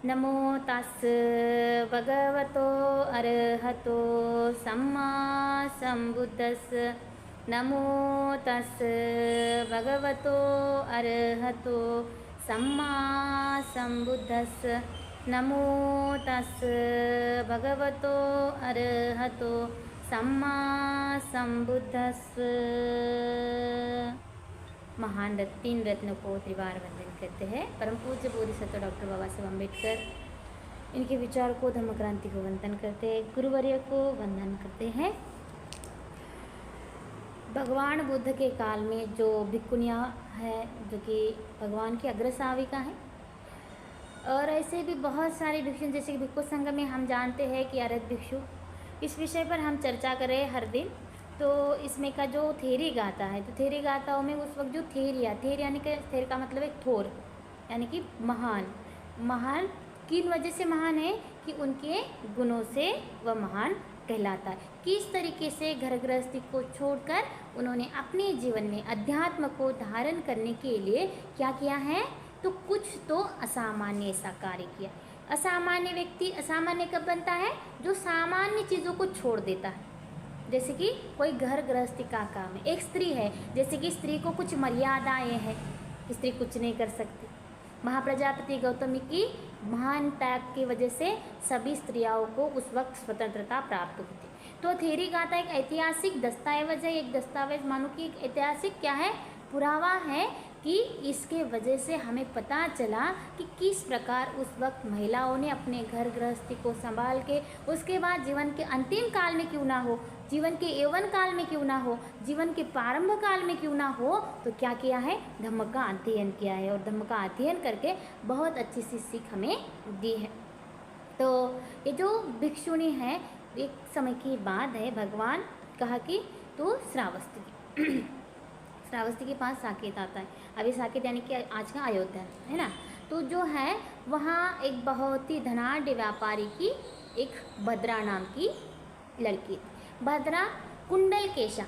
नमो तस् भगवतो अरहतो सम्मा सम्बुद्धस्। नमो तस् भगवतो अरहतो सम्मा सम्बुद्धस्। नमो तस् भगवतो अरहतो सम्मा सम्बुद्धस्। महान तीन रत्नों को त्रिवार वंदन करते हैं। परम पूज्य बोधिसत्व डॉक्टर बाबा साहब अम्बेडकर, इनके विचार को, धम्म क्रांति को वंदन करते हैं। गुरुवर्य को वंदन करते हैं। भगवान बुद्ध के काल में जो भिक्खुनियाँ है, जो कि भगवान की अग्रसाविका है, और ऐसे भी बहुत सारे भिक्षु, जैसे कि भिक्खु संघ में हम जानते हैं कि अरहत भिक्षु, इस विषय पर हम चर्चा करें हर दिन। तो इसमें का जो थेरी गाथा है, तो थेरी गाथाओं में उस वक्त जो थेरी यानी कि थेर का मतलब एक थोर, यानी कि महान किन वजह से महान है कि उनके गुणों से वह महान कहलाता है। किस तरीके से घर गृहस्थी को छोड़कर उन्होंने अपने जीवन में अध्यात्म को धारण करने के लिए क्या किया है, तो कुछ तो असामान्य ऐसा कार्य किया। असामान्य व्यक्ति असामान्य कब बनता है, जो सामान्य चीज़ों को छोड़ देता है। जैसे कि कोई घर गृहस्थी का काम है, एक स्त्री है, जैसे कि स्त्री को कुछ मर्यादाएं हैं, स्त्री कुछ नहीं कर सकती। महाप्रजापति गौतमी की महान त्याग की वजह से सभी स्त्रियों को उस वक्त स्वतंत्रता प्राप्त हुई थी। तो थेरी गाथा एक ऐतिहासिक दस्तावेज है, एक दस्तावेज मानो कि एक ऐतिहासिक क्या है, पुरावा है कि इसके वजह से हमें पता चला कि किस प्रकार उस वक्त महिलाओं ने अपने घर गृहस्थी को संभाल के, उसके बाद जीवन के अंतिम काल में क्यों ना हो, जीवन के यौवन काल में क्यों ना हो, जीवन के प्रारंभ काल में क्यों ना हो, तो क्या किया है, धम्म का अध्ययन किया है, और धम्म का अध्ययन करके बहुत अच्छी सी सीख हमें दी है। तो ये जो भिक्षुणी है, एक समय की बात है, भगवान कहा कि तो श्रावस्ती के पास साकेत आता है। अभी साकेत यानी कि आज का अयोध्या है ना। तो जो है वहाँ एक बहुत ही धनाढ्य व्यापारी की एक भद्रा नाम की लड़की थी। भद्रा कुंडल केशा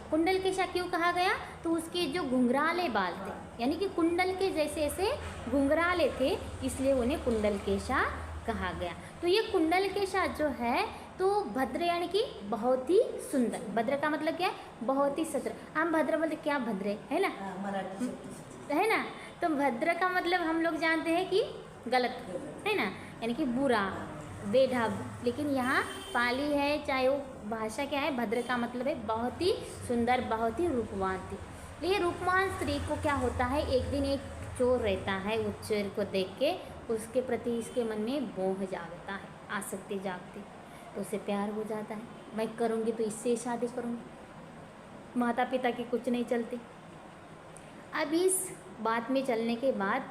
क्यों कहा गया, तो उसके जो घुंघराले बाल थे, यानी कि कुंडल के जैसे ऐसे घुंघराले थे, इसलिए उन्हें कुंडल केशा कहा गया। तो ये कुंडल केशा जो है, तो भद्र यानी कि बहुत ही सुंदर। भद्र का मतलब क्या है, बहुत ही सुंदर। हम भद्र बोलते क्या, भद्रे है ना, है ना। तो भद्र का मतलब हम लोग जानते हैं कि गलत है ना, यानी कि बुरा, बेढब। लेकिन यहाँ पाली है, चाहे वो भाषा क्या है, भद्र का मतलब है बहुत ही सुंदर, बहुत ही रूपवान थी। ये रूपवान स्त्री को क्या होता है, एक दिन एक चोर रहता है, उस चोर को देख के उसके प्रति इसके मन में मोह जागता है, आसक्ति जागती, तो उसे प्यार हो जाता है। मैं करूँगी तो इससे शादी करूँगी। माता पिता की कुछ नहीं चलती। अब इस बात में चलने के बाद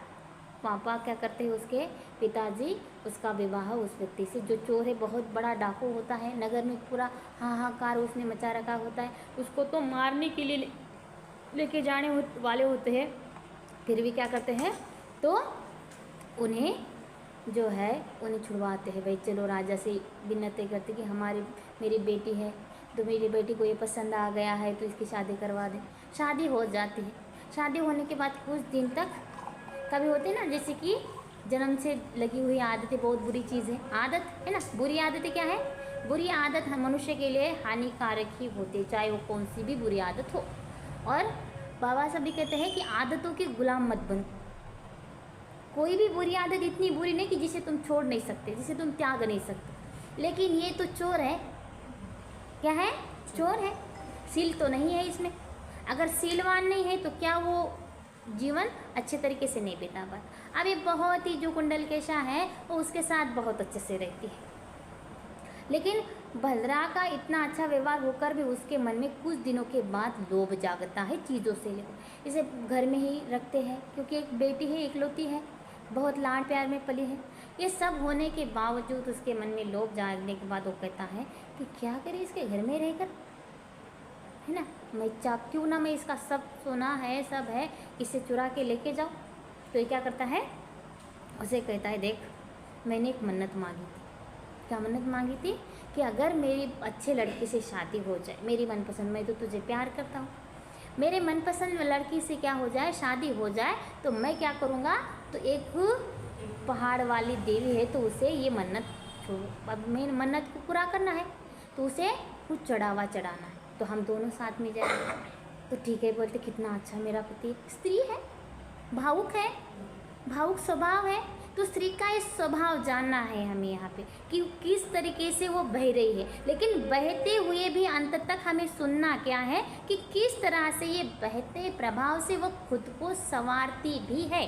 पापा क्या करते हैं, उसके पिताजी उसका विवाह उस व्यक्ति से, जो चोर है, बहुत बड़ा डाकू होता है, नगर में पूरा हाहाकार उसने मचा रखा होता है, उसको तो मारने के लिए लेके जाने वाले होते हैं। फिर भी क्या करते हैं, तो उन्हें जो है उन्हें छुड़वाते हैं। भाई चलो, राजा से विनती करते कि मेरी बेटी है, तो मेरी बेटी को ये पसंद आ गया है, तो इसकी शादी करवा दें। शादी हो जाती है। शादी होने के बाद कुछ दिन तक कभी होते ना, जैसे कि जन्म से लगी हुई आदतें बहुत बुरी चीज़ है, आदत है ना, बुरी आदतें क्या है, बुरी आदत मनुष्य के लिए हानिकारक ही होती है, चाहे वो कौन सी भी बुरी आदत हो। और बाबा साहब भी कहते हैं कि आदतों के गुलाम मत बनो। कोई भी बुरी आदत इतनी बुरी नहीं कि जिसे तुम छोड़ नहीं सकते, जिसे तुम त्याग नहीं सकते। लेकिन ये तो चोर है, क्या है, चोर है, सील तो नहीं है इसमें। अगर सीलवान नहीं है तो क्या वो जीवन अच्छे तरीके से नहीं बिता पाता। अब ये बहुत ही जो कुंडल केशा है, वो उसके साथ बहुत अच्छे से रहती है, लेकिन भद्रा का इतना अच्छा व्यवहार होकर भी उसके मन में कुछ दिनों के बाद लोभ जागता है चीज़ों से लेकर। इसे घर में ही रखते हैं क्योंकि एक बेटी है, इकलौती है, बहुत लाड प्यार में पली है। ये सब होने के बावजूद उसके मन में लोभ जागने के बाद वो कहता है कि क्या करे इसके घर में रहकर, है ना, क्यों ना मैं इसका सब सोना है, सब है, इसे चुरा के लेके जाओ। तो ये क्या करता है, उसे कहता है, देख मैंने एक मन्नत मांगी थी। क्या मन्नत मांगी थी, कि अगर मेरी अच्छे लड़के से शादी हो जाए, मेरी मनपसंद, मैं तो तुझे प्यार करता हूँ, मेरे मनपसंद लड़की से क्या हो जाए, शादी हो जाए, तो मैं क्या करूँगा, तो एक पहाड़ वाली देवी है तो उसे ये मन्नत छोड़ो, अब मेन मन्नत को पूरा करना है तो उसे कुछ चढ़ावा चढ़ाना है, तो हम दोनों साथ में जाएंगे। तो ठीक है बोलते, कितना अच्छा मेरा पति, स्त्री है, भावुक है, भावुक स्वभाव है, तो स्त्री का ये स्वभाव जानना है हमें यहाँ पे कि किस तरीके से वो बह रही है। लेकिन बहते हुए भी अंत तक हमें सुनना क्या है कि किस तरह से ये बहते प्रभाव से वो खुद को संवारती भी है।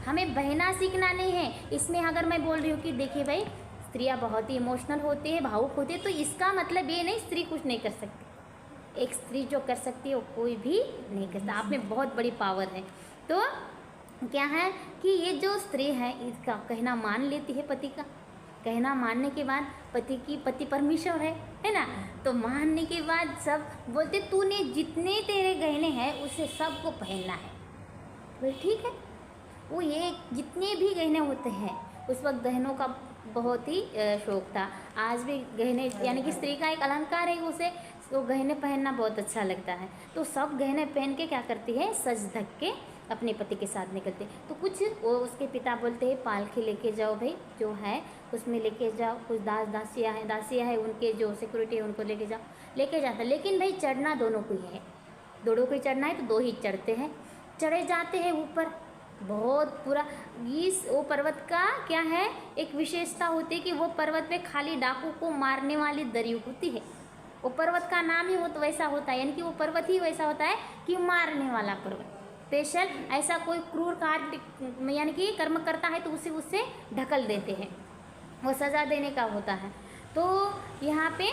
हमें बहना सीखना नहीं है। इसमें अगर मैं बोल रही हूँ कि देखिए भाई स्त्रियाँ बहुत ही इमोशनल होती है, भावुक होती है, तो इसका मतलब ये नहीं स्त्री कुछ नहीं कर सकती। एक स्त्री जो कर सकती है वो कोई भी नहीं कर सकता। आप में बहुत बड़ी पावर है। तो क्या है कि ये जो स्त्री है इसका कहना मान लेती है पति का, कहना मानने के बाद पति परमेश्वर है ना, तो मानने के बाद सब बोलते तूने जितने तेरे गहने हैं उसे सबको पहनना है। बोले ठीक है। वो ये जितने भी गहने होते हैं, उस वक्त गहनों का बहुत ही शौक था। आज भी गहने यानी कि स्त्री का एक अलंकार है, उसे तो गहने पहनना बहुत अच्छा लगता है। तो सब गहने पहन के क्या करती है, सज धक के अपने पति के साथ निकलते। तो कुछ वो उसके पिता बोलते हैं पालकी लेके जाओ भाई, जो है उसमें लेके जाओ, कुछ दासियाँ हैं उनके जो सिक्योरिटी है उनको लेके जाओ, लेके जाता। लेकिन भाई चढ़ना दोनों को ही है, दोनों को ही चढ़ना है, तो दो ही चढ़ते हैं। चढ़े जाते हैं ऊपर, बहुत पूरा इस वो पर्वत का क्या है एक विशेषता होती है कि वो पर्वत पे खाली डाकू को मारने वाली दरी होती है। वो पर्वत का नाम ही वो तो वैसा होता है, यानी कि वो पर्वत ही वैसा होता है कि मारने वाला पर्वत। स्पेशल ऐसा कोई क्रूर कार्य यानी कि कर्म करता है तो उसे उससे ढकल देते हैं, वो सज़ा देने का होता है। तो यहाँ पे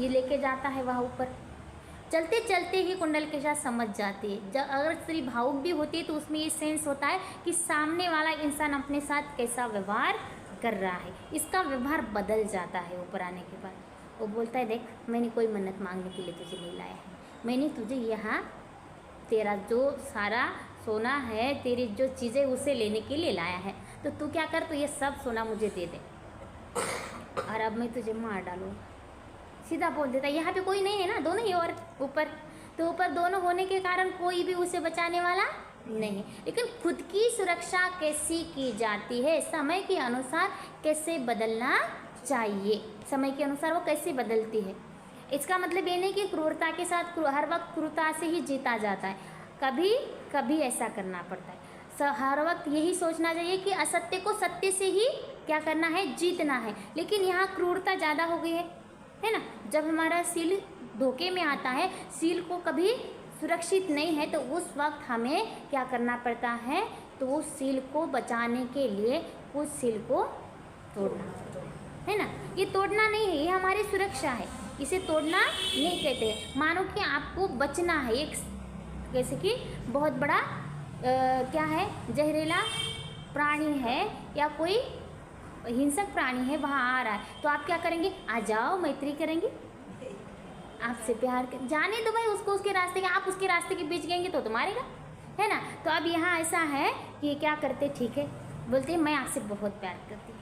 ये लेके जाता है वहाँ ऊपर। चलते चलते ही कुंडलकेशा समझ जाती है। जब अगर स्त्री भावुक भी होती है तो उसमें ये सेंस होता है कि सामने वाला इंसान अपने साथ कैसा व्यवहार कर रहा है, इसका व्यवहार बदल जाता है ऊपर आने के बाद। वो बोलता है देख मैंने कोई मन्नत मांगने के लिए तुझे नहीं लाया है, मैंने तुझे यहाँ तेरा जो सारा सोना है, तेरी जो चीज़ें उसे लेने के लिए लाया है, तो तू क्या कर, तो ये सब सोना मुझे दे दे और अब मैं तुझे मार डालूँ। सीधा बोल देता है। यहाँ पे कोई नहीं है ना, दोनों ही और ऊपर, तो ऊपर दोनों होने के कारण कोई भी उसे बचाने वाला नहीं। लेकिन खुद की सुरक्षा कैसी की जाती है, समय के अनुसार कैसे बदलना चाहिए, समय के अनुसार वो कैसे बदलती है। इसका मतलब ये नहीं कि क्रूरता के साथ हर वक्त क्रूरता से ही जीता जाता है, कभी कभी ऐसा करना पड़ता है। हर वक्त यही सोचना चाहिए कि असत्य को सत्य से ही क्या करना है, जीतना है। लेकिन यहाँ क्रूरता ज़्यादा हो गई है ना। जब हमारा सील धोखे में आता है, सील को कभी सुरक्षित नहीं है, तो उस वक्त हमें क्या करना पड़ता है, तो उस सील को बचाने के लिए उस सील को तोड़ना है ना। ये तोड़ना नहीं है, ये हमारी सुरक्षा है, इसे तोड़ना नहीं कहते हैं। मानो कि आपको बचना है, एक जैसे कि बहुत बड़ा क्या है, जहरीला प्राणी है या कोई हिंसक प्राणी है वहाँ आ रहा है, तो आप क्या करेंगे, आ जाओ, मैत्री करेंगे, आपसे प्यार कर, जाने दो भाई उसको उसके रास्ते के, आप उसके रास्ते के बीच गएंगे तो मारेगा, है ना। तो अब यहाँ ऐसा है कि क्या करते, ठीक है, बोलते मैं आपसे बहुत प्यार करती हूँ,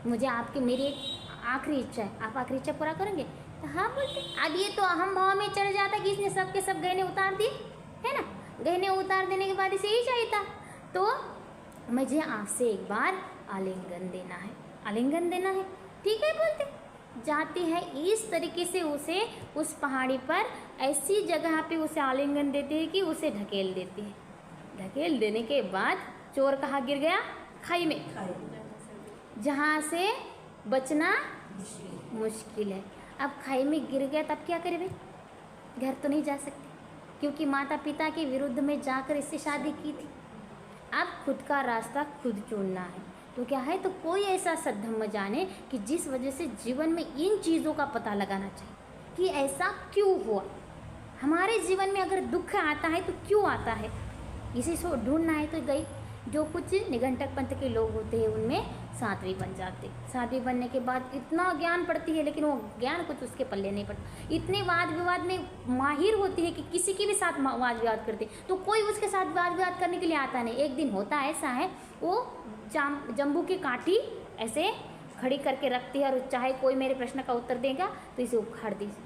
मुझे आपकी मेरी एक आखिरी इच्छा है, आप आखिरी इच्छा पूरा करेंगे। तो हाँ बोलते। अब ये तो अहम भाव में चढ़ जाता कि इसने सब के सब गहने उतार दिए, है ना। गहने उतार देने के बाद इसे यही चाहिए था, तो मुझे आपसे एक बार आलिंगन देना है, आलिंगन देना है। ठीक है बोलते। जाती है इस तरीके से उसे उस पहाड़ी पर ऐसी जगह पे उसे आलिंगन देती है कि उसे ढकेल देती है। ढकेल देने के बाद चोर कहाँ गिर गया, खाई में, जहाँ से बचना मुश्किल है। अब खाई में गिर गया, तब क्या करे भाई, घर तो नहीं जा सकते क्योंकि माता पिता के विरुद्ध में जाकर इससे शादी की थी। अब खुद का रास्ता खुद चुनना है। तो क्या है, तो कोई ऐसा सद्धम्म जाने कि जिस वजह से जीवन में इन चीज़ों का पता लगाना चाहिए कि ऐसा क्यों हुआ। हमारे जीवन में अगर दुख आता है तो क्यों आता है, इसी से ढूंढना है। तो गई जो कुछ निघंटक पंथ के लोग होते हैं उनमें साध्वी बन जाते। साध्वी बनने के बाद इतना ज्ञान पड़ती है, लेकिन वो ज्ञान कुछ उसके पल्ले नहीं पड़ता। इतने वाद विवाद में माहिर होती है कि किसी के भी साथ वाद विवाद करते, तो कोई उसके साथ वाद विवाद करने के लिए आता नहीं। एक दिन होता ऐसा है, वो जम्बू की काठी ऐसे खड़ी करके रखती है और चाहे कोई मेरे प्रश्न का उत्तर देगा तो इसे उखाड़ दीजिए,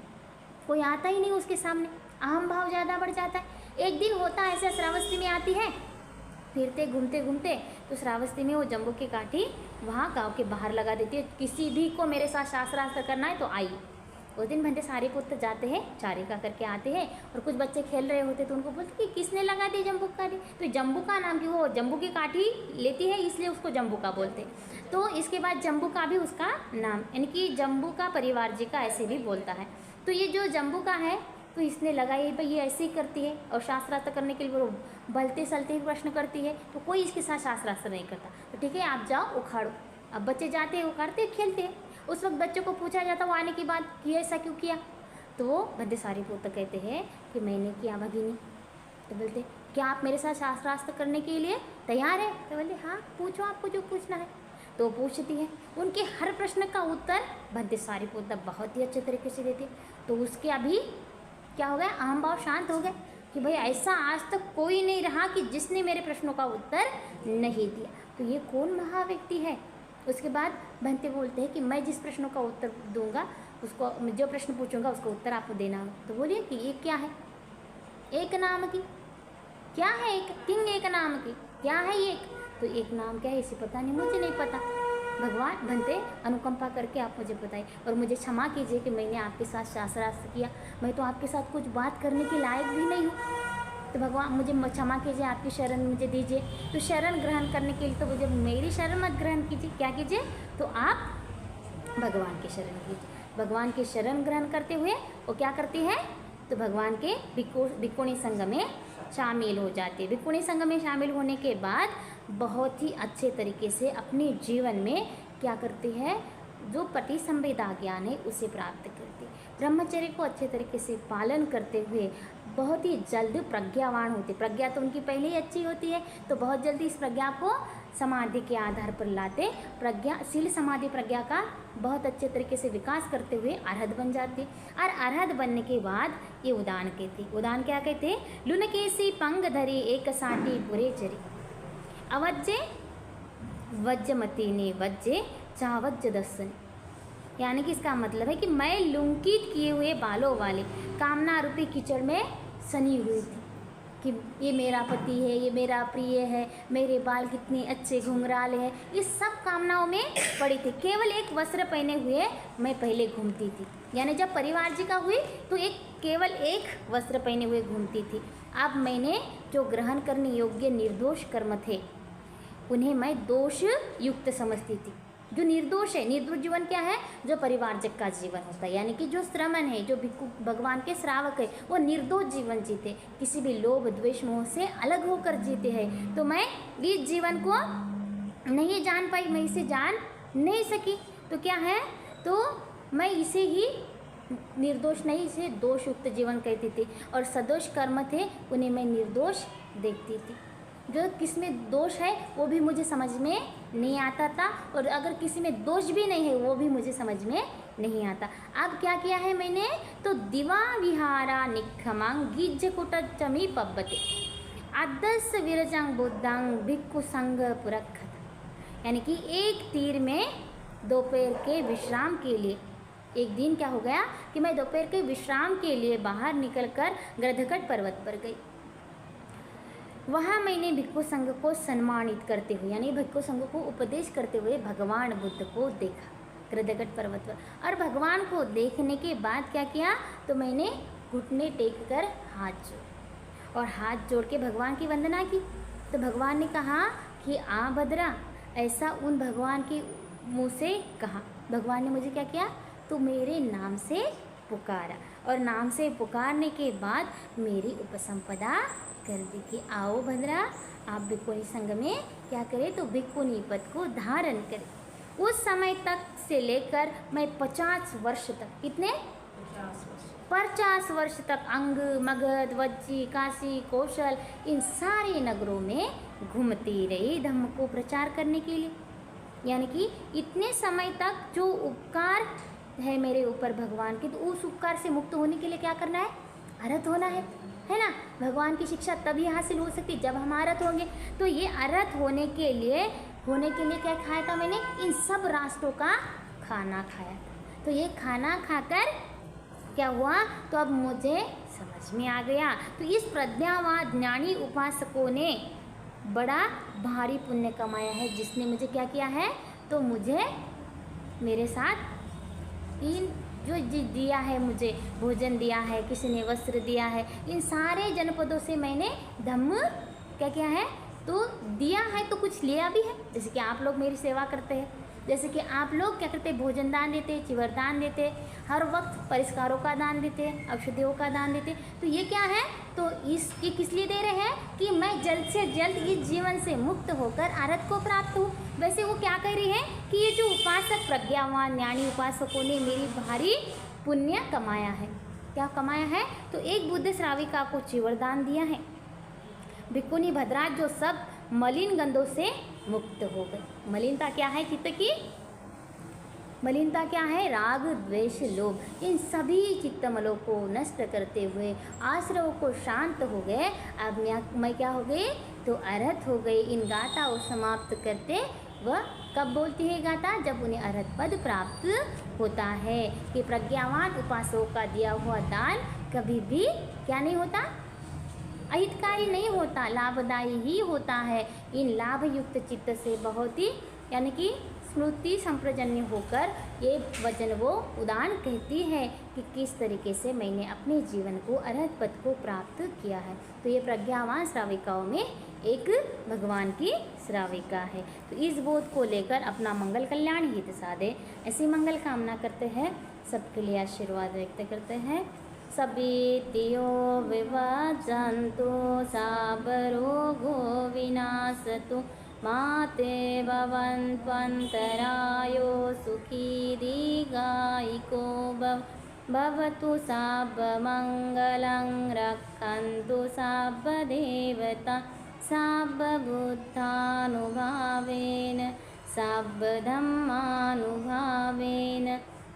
कोई आता ही नहीं उसके सामने। अहम भाव ज़्यादा बढ़ जाता है। एक दिन होता है ऐसा, श्रावस्ती में आती है फिरते घूमते घूमते तो श्रावस्ती में वो जम्बू की काठी वहाँ गांव के बाहर लगा देती है। किसी भी को मेरे साथ शास्त्रास्त्र करना है तो आइए। उस दिन भंते सारिपुत्र जाते हैं, चारिका करके आते हैं और कुछ बच्चे खेल रहे होते तो उनको बोलते कि किसने लगा दी जम्बू की काठी। तो जम्बू का नाम क्यों, वो जम्बू की काठी लेती है इसलिए उसको जम्बू का बोलते हैं। तो इसके बाद जम्बू का भी उसका नाम, यानी कि जम्बू का परिवार जी का ऐसे भी बोलता है। तो ये जो जम्बू का है तो इसने लगाई भाई, ये ऐसे ही करती है और शास्त्रार्थ करने के लिए वो बलते सलते ही प्रश्न करती है, तो कोई इसके साथ शास्त्रार्थ नहीं करता। तो ठीक है आप जाओ उखाड़ो। अब बच्चे जाते हैं, उखाड़ते खेलते हैं। उस वक्त बच्चों को पूछा जाता वो आने के बाद कि ऐसा क्यों किया, तो वो भद्दे सारिपुत्र कहते हैं कि मैंने किया भगिनी। तो बोलते क्या आप मेरे साथ शास्त्रार्थ करने के लिए तैयार है। तो बोलते हाँ पूछो, आपको जो पूछना है। तो पूछती है, उनके हर प्रश्न का उत्तर भद्दे सारिपुत्र बहुत ही अच्छे तरीके से देते। तो उसके अभी क्या हो गया, अहम भाव शांत हो गए कि भाई ऐसा आज तक कोई नहीं रहा कि जिसने मेरे प्रश्नों का उत्तर नहीं दिया। तो ये कौन महाव्यक्ति है। उसके बाद भंते बोलते हैं कि मैं जिस प्रश्नों का उत्तर दूंगा उसको, जो प्रश्न पूछूंगा उसका उत्तर आपको देना हो। तो बोलिए कि ये क्या है, एक नाम की क्या है, एक किंग एक नाम की क्या है ये। तो एक नाम क्या है इसे पता नहीं, मुझे नहीं पता। भगवान भंते अनुकंपा करके आप मुझे बताइए और मुझे क्षमा कीजिए कि मैंने आपके साथ शास्त्रार्थ किया, मैं तो आपके साथ कुछ बात करने के लायक भी नहीं हूँ। तो भगवान मुझे क्षमा कीजिए, आपकी शरण मुझे दीजिए। तो शरण ग्रहण करने के लिए तो मुझे मेरी शरण मत ग्रहण कीजिए, क्या कीजिए, तो आप भगवान की शरण कीजिए। भगवान की शरण ग्रहण करते हुए वो क्या करती है, तो भगवान के भिक्खुणी संघ में शामिल हो जाती है। भिक्खुणी संघ में शामिल होने के बाद बहुत ही अच्छे तरीके से अपने जीवन में क्या करती है, जो पटिसंवेदा ज्ञान है उसे प्राप्त करती है। ब्रह्मचर्य को अच्छे तरीके से पालन करते हुए बहुत ही जल्द प्रज्ञावान होते। प्रज्ञा तो उनकी पहले ही अच्छी होती है, तो बहुत जल्दी इस प्रज्ञा को समाधि के आधार पर लाते, प्रज्ञा शील समाधि प्रज्ञा का बहुत अच्छे तरीके से विकास करते हुए अरहत बन जाते। और अरहत बनने के बाद ये उदान कहते, उदान क्या कहते, लुनकेसी पंग धरी एक साटी बुरे चरी अवज्जे वज्जमती ने वज्जे चावज्ज दसन। यानी कि इसका मतलब है कि मैं लुंकित किए हुए बालों वाले कामना रूपी कीचड़ में सनी हुई थी कि ये मेरा पति है, ये मेरा प्रिय है, मेरे बाल कितने अच्छे घुंघराले हैं, इस सब कामनाओं में पड़ी थी। केवल एक वस्त्र पहने हुए मैं पहले घूमती थी, यानी जब परिवार जी का हुई तो केवल एक वस्त्र पहने हुए घूमती थी। अब मैंने जो ग्रहण करने योग्य निर्दोष कर्म थे उन्हें मैं दोष युक्त समझती थी। जो निर्दोष है, निर्दोष जीवन क्या है, जो परिवारजक का जीवन होता है, यानी कि जो श्रमण है, जो भिक्खु भगवान के श्रावक है, वो निर्दोष जीवन जीते, किसी भी लोभ द्वेष मोह से अलग होकर जीते हैं। तो मैं इस जीवन को नहीं जान पाई, मैं इसे जान नहीं सकी। तो क्या है, तो मैं इसे ही निर्दोष नहीं, इसे दोषयुक्त जीवन कहती थी। और सदोष कर्म थे उन्हें मैं निर्दोष देखती थी। जो किसमें दोष है वो भी मुझे समझ में नहीं आता था, और अगर किसी में दोष भी नहीं है वो भी मुझे समझ में नहीं आता। अब क्या किया है मैंने, तो दिवा विहारा निखमांग गिज्ज कुटचमी पब्बते आदर्श विरजंग बुद्धांग भिक्खु संग पुरखत। यानी कि एक तीर में दोपहर के विश्राम के लिए, एक दिन क्या हो गया कि मैं दोपहर के विश्राम के लिए बाहर निकलकर गृधकट पर्वत पर गई। वहाँ मैंने भिक्खु संघ को सम्मानित करते हुए, यानी भिक्खु संघ को उपदेश करते हुए भगवान बुद्ध को देखा गृधकट पर्वत पर। और भगवान को देखने के बाद क्या किया, तो मैंने घुटने टेक कर हाथ जोड़ और हाथ जोड़ के भगवान की वंदना की। तो भगवान ने कहा कि आ भद्रा, ऐसा उन भगवान के मुँह से कहा। भगवान ने मुझे क्या किया, तो मेरे नाम से पुकारा, और नाम से पुकारने के बाद मेरी उपसंपदा कर दी कि आओ भद्रा, आप भिक्खुनी संघ में क्या करें, तो भिक्खुनी पद को धारण करें। उस समय तक से लेकर मैं 50 वर्ष तक, कितने 50 वर्ष तक अंग मगध वज्जी काशी कौशल इन सारे नगरों में घूमती रही धम्म को प्रचार करने के लिए। यानी कि इतने समय तक जो उपकार है मेरे ऊपर भगवान की, तो उस उपकार से मुक्त होने के लिए क्या करना है, अरहत होना है ना। भगवान की शिक्षा तभी हासिल हो सकती जब हम अरहत होंगे। तो ये अरहत होने के लिए क्या खाया था मैंने, इन सब राष्ट्रों का खाना खाया था। तो ये खाना खाकर क्या हुआ, तो अब मुझे समझ में आ गया। तो इस प्रज्ञावाद ज्ञानी उपासकों ने बड़ा भारी पुण्य कमाया है, जिसने मुझे क्या किया है, तो मुझे मेरे साथ इन जो दिया है, मुझे भोजन दिया है, किसी ने वस्त्र दिया है, इन सारे जनपदों से मैंने धम्म क्या किया है, तो दिया है, तो कुछ लिया भी है। जैसे कि आप लोग मेरी सेवा करते हैं, जैसे कि आप लोग क्या करते हैं, भोजन दान देते, चिवर दान देते, हर वक्त परिष्कारों का दान देते, औषधियों का दान देते, तो ये क्या है, तो ये किस लिए दे रहे हैं कि मैं जल्द से जल्द इस जीवन से मुक्त होकर अरहत को प्राप्त हूँ। वैसे वो क्या कह रही है कि ये जो उपासक प्रज्ञावान ज्ञानी उपासकों ने मेरी भारी पुण्य कमाया है। क्या कमाया है, तो एक बुद्ध श्राविका को चिवर दान दिया है। भिक्खुनी भद्रा जो सब मलिन गंधों से मुक्त हो गए। मलिनता क्या है, चित्त की मलिनता क्या है, राग द्वेष लोभ, इन सभी चित्तमलों को नष्ट करते हुए आश्रवों को शांत हो गए। अब मैं क्या हो गई, तो अरहत हो गई। इन गाथाओं समाप्त करते वह कब बोलती है गाथा, जब उन्हें अरहत पद प्राप्त होता है। कि प्रज्ञावान उपासकों का दिया हुआ दान कभी भी क्या नहीं होता, अहितकारी नहीं होता, लाभदायी ही होता है। इन लाभ युक्त चित्त से बहुत ही यानी कि स्मृति संप्रजन्य होकर ये वचन वो उदान कहती है कि किस तरीके से मैंने अपने जीवन को अरहत पद को प्राप्त किया है। तो ये प्रज्ञावान श्राविकाओं में एक भगवान की श्राविका है। तो इस बोध को लेकर अपना मंगल कल्याण हित साधे, ऐसी मंगल कामना करते हैं। सबके लिए आशीर्वाद व्यक्त करते हैं। सभीतियो विभाजन्तु साबरोगो विनाशतु माते भवन्त्वन्तरायो सुखी दीर्घायिको भवतु साबमङ्गलं रक्षन्तु साबदेवता साबबुद्धानुभावेन साबधम्मानुभावेन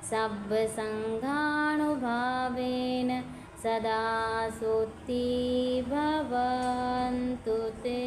साबसङ्घानुभावेन सदा सोत्ति भवन्तु ते।